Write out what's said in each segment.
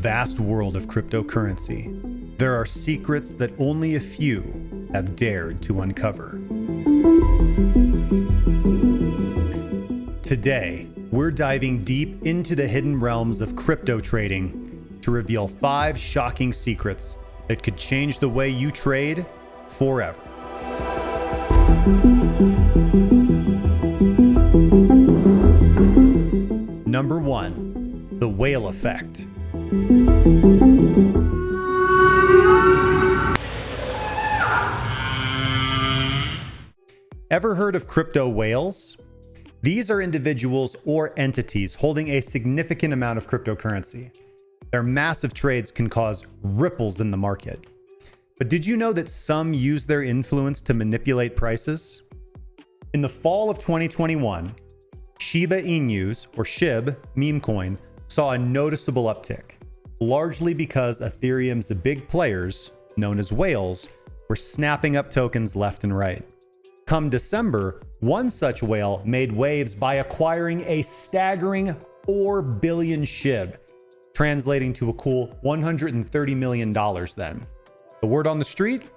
vast world of cryptocurrency, there are secrets that only a few have dared to uncover. Today, we're diving deep into the hidden realms of crypto trading to reveal 5 shocking secrets that could change the way you trade forever. Number 1, the whale effect. Ever heard of crypto whales? These are individuals or entities holding a significant amount of cryptocurrency. Their massive trades can cause ripples in the market. But did you know that some use their influence to manipulate prices? In the fall of 2021, Shiba Inu's, or SHIB, meme coin, saw a noticeable uptick, largely because Ethereum's big players, known as whales, were snapping up tokens left and right. Come December, one such whale made waves by acquiring a staggering 4 billion SHIB, translating to a cool $130 million then. The word on the street?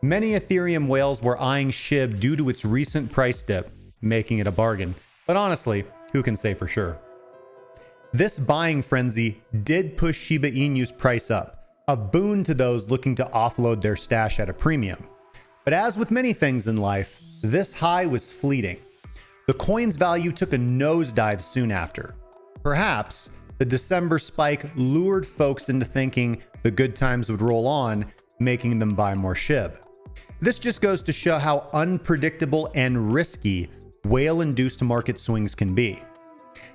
Many Ethereum whales were eyeing SHIB due to its recent price dip, making it a bargain. But honestly, who can say for sure? This buying frenzy did push Shiba Inu's price up, a boon to those looking to offload their stash at a premium. But as with many things in life, this high was fleeting. The coin's value took a nosedive soon after. Perhaps the December spike lured folks into thinking the good times would roll on, making them buy more SHIB. This just goes to show how unpredictable and risky whale-induced market swings can be.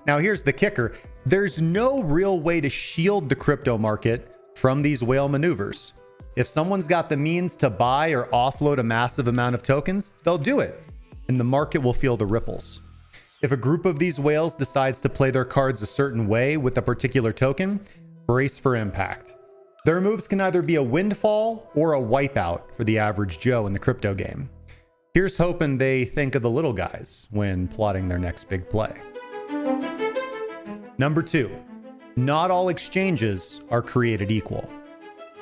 Now here's the kicker. There's no real way to shield the crypto market from these whale maneuvers. If someone's got the means to buy or offload a massive amount of tokens, they'll do it, and the market will feel the ripples. If a group of these whales decides to play their cards a certain way with a particular token, brace for impact. Their moves can either be a windfall or a wipeout for the average Joe in the crypto game. Here's hoping they think of the little guys when plotting their next big play. Number 2, not all exchanges are created equal.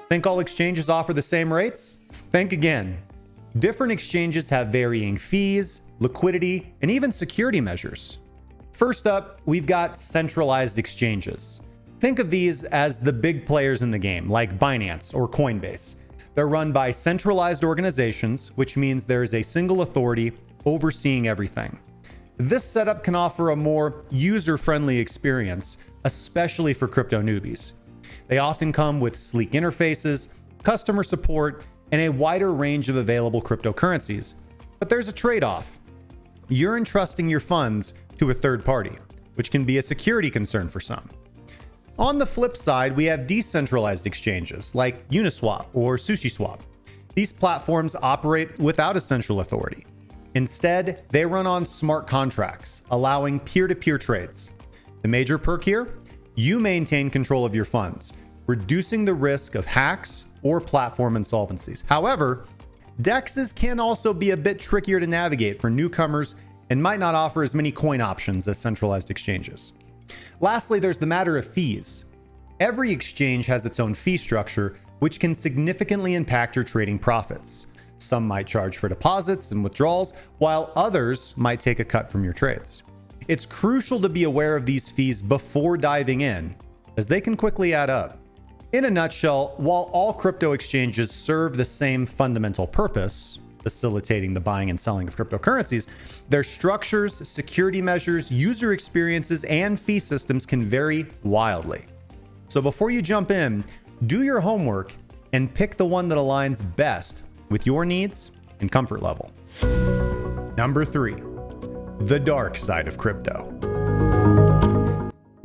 Think all exchanges offer the same rates? Think again. Different exchanges have varying fees, liquidity, and even security measures. First up, we've got centralized exchanges. Think of these as the big players in the game, like Binance or Coinbase. They're run by centralized organizations, which means there is a single authority overseeing everything. This setup can offer a more user-friendly experience, especially for crypto newbies. They often come with sleek interfaces, customer support, and a wider range of available cryptocurrencies. But there's a trade-off. You're entrusting your funds to a third party, which can be a security concern for some. On the flip side, we have decentralized exchanges like Uniswap or SushiSwap. These platforms operate without a central authority. Instead, they run on smart contracts, allowing peer-to-peer trades. The major perk here? You maintain control of your funds, reducing the risk of hacks or platform insolvencies. However, DEXs can also be a bit trickier to navigate for newcomers and might not offer as many coin options as centralized exchanges. Lastly, there's the matter of fees. Every exchange has its own fee structure, which can significantly impact your trading profits. Some might charge for deposits and withdrawals, while others might take a cut from your trades. It's crucial to be aware of these fees before diving in, as they can quickly add up. In a nutshell, while all crypto exchanges serve the same fundamental purpose, facilitating the buying and selling of cryptocurrencies, their structures, security measures, user experiences, and fee systems can vary wildly. So before you jump in, do your homework and pick the one that aligns best with your needs and comfort level. Number 3, the dark side of crypto.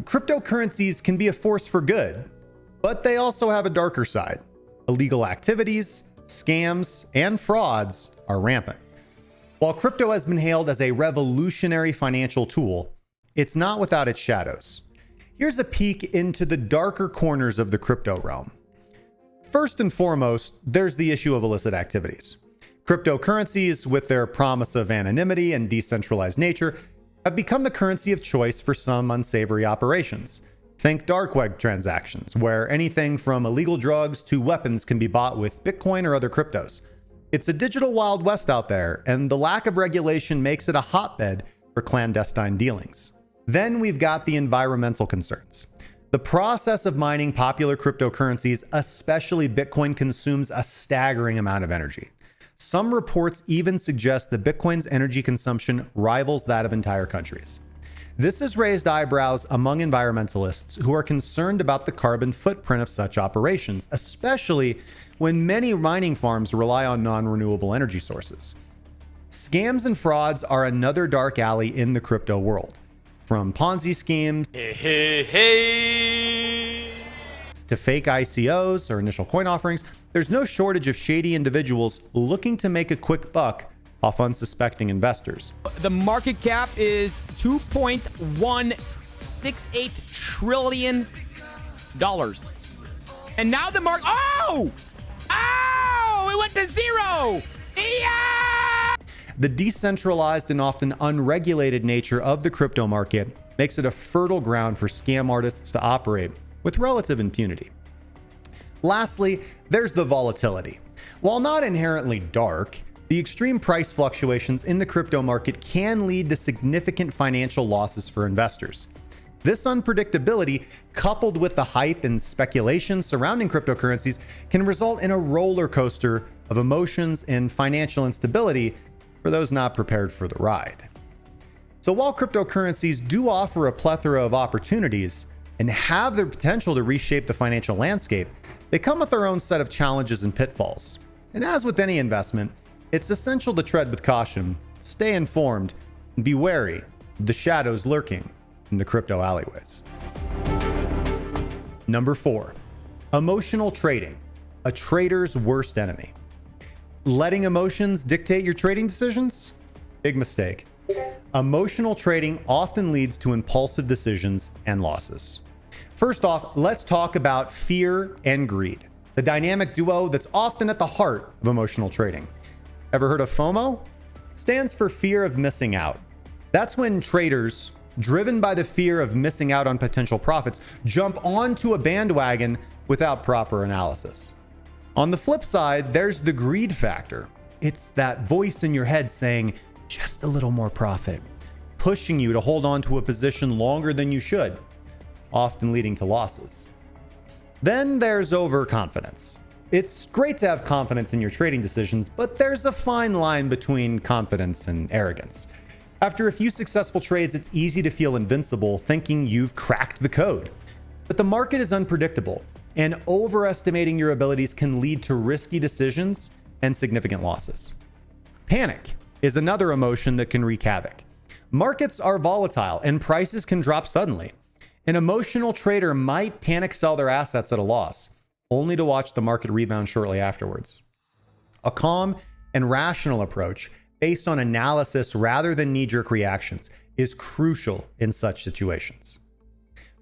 Cryptocurrencies can be a force for good, but they also have a darker side. Illegal activities, scams, and frauds are rampant. While crypto has been hailed as a revolutionary financial tool, it's not without its shadows. Here's a peek into the darker corners of the crypto realm. First and foremost, there's the issue of illicit activities. Cryptocurrencies, with their promise of anonymity and decentralized nature, have become the currency of choice for some unsavory operations. Think dark web transactions, where anything from illegal drugs to weapons can be bought with Bitcoin or other cryptos. It's a digital Wild West out there, and the lack of regulation makes it a hotbed for clandestine dealings. Then we've got the environmental concerns. The process of mining popular cryptocurrencies, especially Bitcoin, consumes a staggering amount of energy. Some reports even suggest that Bitcoin's energy consumption rivals that of entire countries. This has raised eyebrows among environmentalists who are concerned about the carbon footprint of such operations, especially when many mining farms rely on non-renewable energy sources. Scams and frauds are another dark alley in the crypto world. From Ponzi schemes to fake ICOs or initial coin offerings, there's no shortage of shady individuals looking to make a quick buck off unsuspecting investors. The market cap is $2.168 trillion. And now the market, it went to zero. Yeah! The decentralized and often unregulated nature of the crypto market makes it a fertile ground for scam artists to operate with relative impunity. Lastly, there's the volatility. While not inherently dark, the extreme price fluctuations in the crypto market can lead to significant financial losses for investors. This unpredictability, coupled with the hype and speculation surrounding cryptocurrencies, can result in a roller coaster of emotions and financial instability for those not prepared for the ride. So while cryptocurrencies do offer a plethora of opportunities and have the potential to reshape the financial landscape, they come with their own set of challenges and pitfalls. And as with any investment, it's essential to tread with caution, stay informed, and be wary of the shadows lurking in the crypto alleyways. Number 4, emotional trading, a trader's worst enemy. Letting emotions dictate your trading decisions? Big mistake. Emotional trading often leads to impulsive decisions and losses. First off, let's talk about fear and greed, the dynamic duo that's often at the heart of emotional trading. Ever heard of FOMO? It stands for fear of missing out. That's when traders, driven by the fear of missing out on potential profits, jump onto a bandwagon without proper analysis. On the flip side, there's the greed factor. It's that voice in your head saying, just a little more profit, pushing you to hold on to a position longer than you should, often leading to losses. Then there's overconfidence. It's great to have confidence in your trading decisions, but there's a fine line between confidence and arrogance. After a few successful trades, it's easy to feel invincible, thinking you've cracked the code. But the market is unpredictable, and overestimating your abilities can lead to risky decisions and significant losses. Panic is another emotion that can wreak havoc. Markets are volatile and prices can drop suddenly. An emotional trader might panic sell their assets at a loss, only to watch the market rebound shortly afterwards. A calm and rational approach based on analysis rather than knee-jerk reactions is crucial in such situations.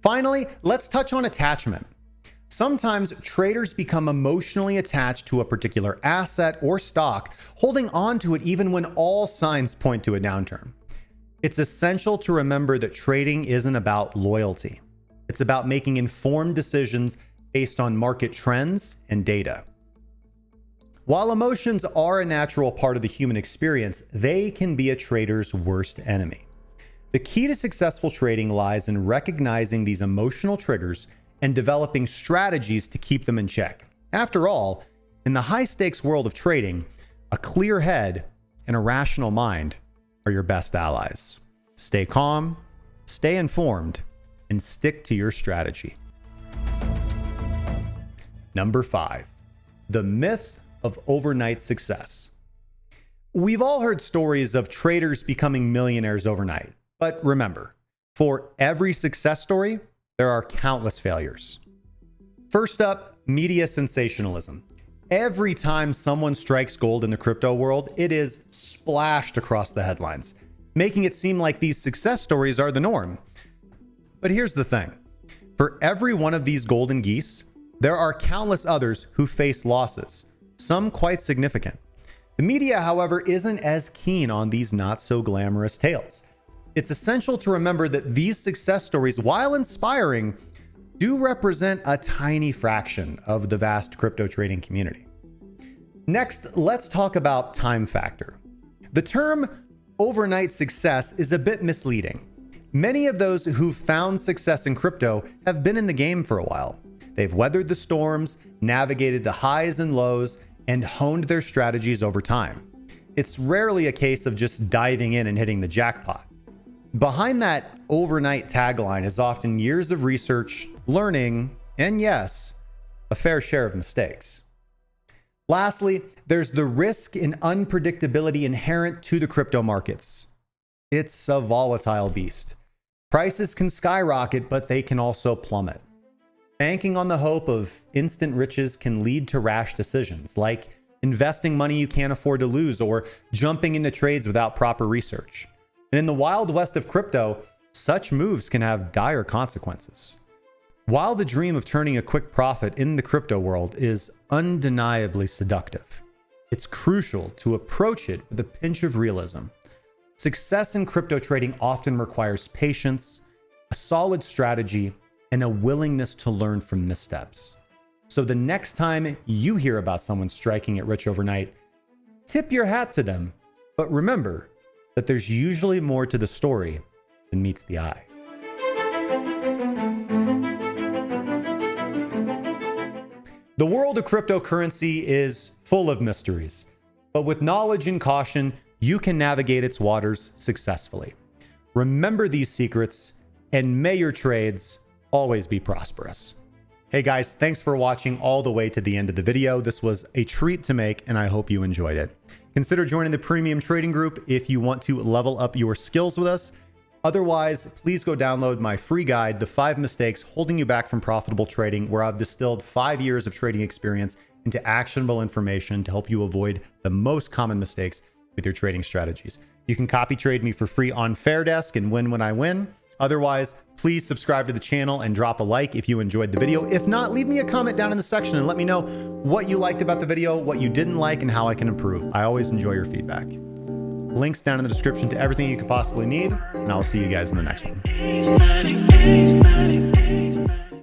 Finally, let's touch on attachment. Sometimes traders become emotionally attached to a particular asset or stock, holding on to it even when all signs point to a downturn. It's essential to remember that trading isn't about loyalty. It's about making informed decisions based on market trends and data. While emotions are a natural part of the human experience, they can be a trader's worst enemy. The key to successful trading lies in recognizing these emotional triggers and developing strategies to keep them in check. After all, in the high-stakes world of trading, a clear head and a rational mind are your best allies. Stay calm, stay informed, and stick to your strategy. Number 5, the myth of overnight success. We've all heard stories of traders becoming millionaires overnight, but remember, for every success story, there are countless failures. First up, media sensationalism. Every time someone strikes gold in the crypto world, it is splashed across the headlines, making it seem like these success stories are the norm. But here's the thing. For every one of these golden geese, there are countless others who face losses, some quite significant. The media, however, isn't as keen on these not so glamorous tales. It's essential to remember that these success stories, while inspiring, do represent a tiny fraction of the vast crypto trading community. Next, let's talk about time factor. The term overnight success is a bit misleading. Many of those who've found success in crypto have been in the game for a while. They've weathered the storms, navigated the highs and lows, and honed their strategies over time. It's rarely a case of just diving in and hitting the jackpot. Behind that overnight tagline is often years of research, learning, and yes, a fair share of mistakes. Lastly, there's the risk and unpredictability inherent to the crypto markets. It's a volatile beast. Prices can skyrocket, but they can also plummet. Banking on the hope of instant riches can lead to rash decisions, like investing money you can't afford to lose or jumping into trades without proper research. And in the wild west of crypto, such moves can have dire consequences. While the dream of turning a quick profit in the crypto world is undeniably seductive, it's crucial to approach it with a pinch of realism. Success in crypto trading often requires patience, a solid strategy, and a willingness to learn from missteps. So the next time you hear about someone striking it rich overnight, tip your hat to them, but remember that there's usually more to the story than meets the eye. The world of cryptocurrency is full of mysteries, but with knowledge and caution, you can navigate its waters successfully. Remember these secrets, and may your trades always be prosperous. Hey guys, thanks for watching all the way to the end of the video. This was a treat to make, and I hope you enjoyed it. Consider joining the premium trading group if you want to level up your skills with us. Otherwise, please go download my free guide, The 5 Mistakes Holding You Back from Profitable Trading, where I've distilled 5 years of trading experience into actionable information to help you avoid the most common mistakes with your trading strategies. You can copy trade me for free on Fairdesk and win when I win. Otherwise, please subscribe to the channel and drop a like if you enjoyed the video. If not, leave me a comment down in the section and let me know what you liked about the video, what you didn't like, and how I can improve. I always enjoy your feedback. Links down in the description to everything you could possibly need, and I'll see you guys in the next one.